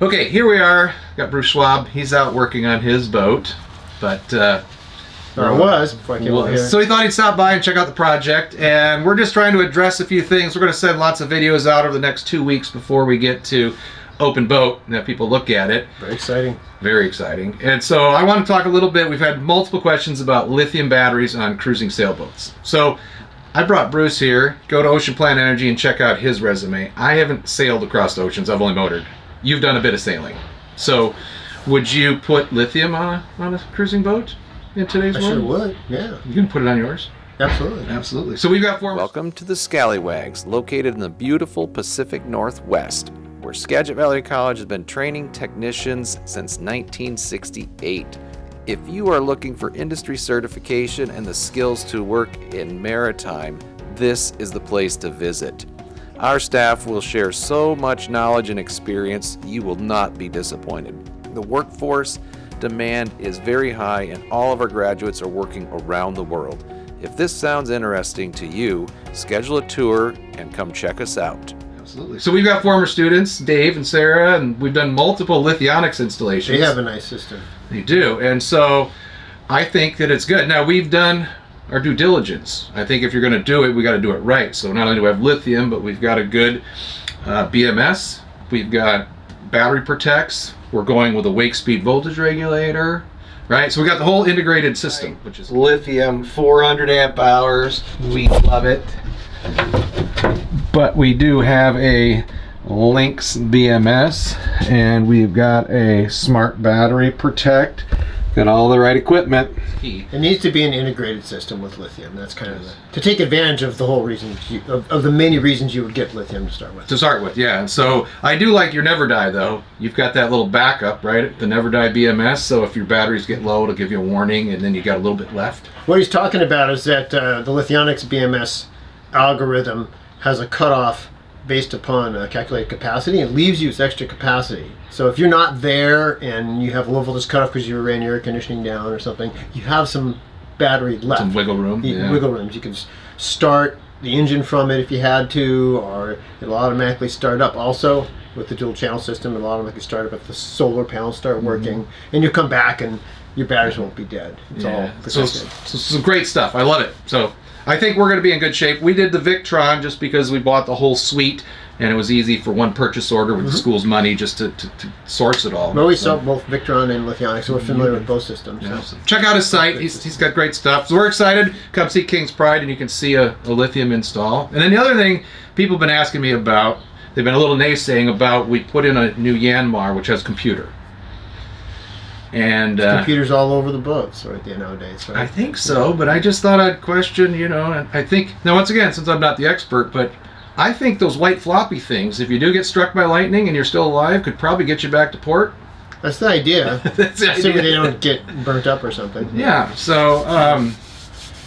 Okay, here we are. Got Bruce Schwab. He's out working on his boat, but or I was before I came over here. So he thought he'd stop by and check out the project, and we're just trying to address a few things. We're going to send lots of videos out over the next 2 weeks before we get to open boat and have people look at it. Very exciting. Very exciting. And so I want to talk a little bit. We've had multiple questions about lithium batteries on cruising sailboats. So I brought Bruce here. Go to Ocean Plan Energy and check out his resume. I haven't sailed across the oceans. I've only motored. You've done a bit of sailing. So would you put lithium on a cruising boat in today's world? I sure would, yeah. You can put it on yours? Absolutely. Absolutely. So we've got 4... Welcome to the Scallywags, located in the beautiful Pacific Northwest, where Skagit Valley College has been training technicians since 1968. If you are looking for industry certification and the skills to work in maritime, this is the place to visit. Our staff will share so much knowledge and experience, you will not be disappointed. The workforce demand is very high and all of our graduates are working around the world. If this sounds interesting to you, schedule a tour and come check us out. Absolutely. So we've got former students, Dave and Sarah, and we've done multiple lithionics installations. They have a nice system. They do. And so I think that it's good. Now we've done our due diligence. I think if you're going to do it, we got to do it right. So not only do we have lithium, but we've got a good BMS. We've got battery protects. We're going with a wake speed voltage regulator. Right, so we got the whole integrated system, which is lithium, 400 amp hours. We love it. But we do have a Lynx BMS, and we've got a smart battery protect. Got all the right equipment. It needs to be an integrated system with lithium. That's kind of to take advantage of the whole reason of the many reasons you would get lithium to start with. To start with, yeah. And so I do like your Never Die though. You've got that little backup, right? The Never Die BMS. So if your batteries get low, it'll give you a warning, and then you got a little bit left. What he's talking about is that the Lithionics BMS algorithm has a cutoff based upon calculated capacity and leaves you with extra capacity. So if you're not there and you have a low voltage cutoff because you ran your air conditioning down or something, you have some battery left. Some wiggle room. Wiggle rooms. You can start the engine from it if you had to, or it'll automatically start up. Also, with the dual channel system, it'll automatically start up if the solar panels start working, and you'll come back and your batteries won't be dead. It's all protected. So some great stuff. I love it. So I think we're going to be in good shape. We did the Victron just because we bought the whole suite, and it was easy for one purchase order with the school's money just to source it all. Well, we sell both Victron and Lithionics, so we're familiar with both systems. Yeah. So check out his site. He's got great stuff. So we're excited. Come see King's Pride, and you can see a lithium install. And then the other thing people have been asking me about, they've been a little naysaying about, we put in a new Yanmar, which has computer. And computers all over the boats right there nowadays. Right? I think so, but I just thought I'd question, and I think, now once again, since I'm not the expert, but I think those white floppy things, if you do get struck by lightning and you're still alive, could probably get you back to port. That's the idea. That's the idea. Assuming they don't get burnt up or something. Yeah, so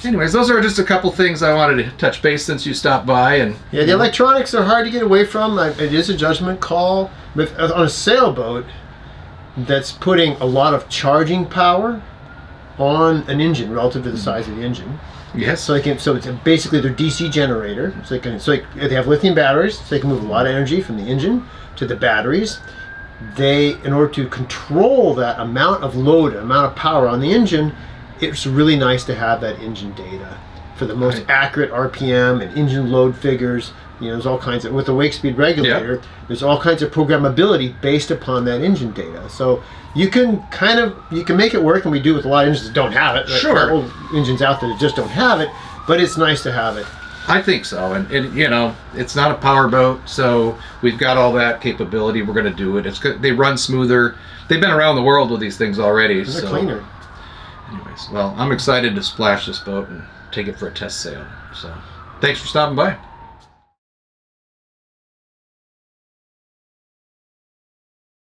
anyways, those are just a couple things I wanted to touch base since you stopped by. And yeah, the electronics are hard to get away from. It is a judgment call. But on a sailboat that's putting a lot of charging power on an engine relative to the size of the engine. Yes. So it's basically their DC generator. So they have lithium batteries, so they can move a lot of energy from the engine to the batteries. In order to control that amount of load, amount of power on the engine, it's really nice to have that engine data for the most accurate RPM and engine load figures. There's all kinds of, with the wake speed regulator, there's all kinds of programmability based upon that engine data. So you can make it work, and we do with a lot of engines that don't have it. Sure. There are old engines out there that just don't have it, but it's nice to have it. I think so, and it's not a power boat, so we've got all that capability. We're going to do it. It's good. They run smoother. They've been around the world with these things already. They're cleaner. Anyways, well, I'm excited to splash this boat and take it for a test sail. So, thanks for stopping by.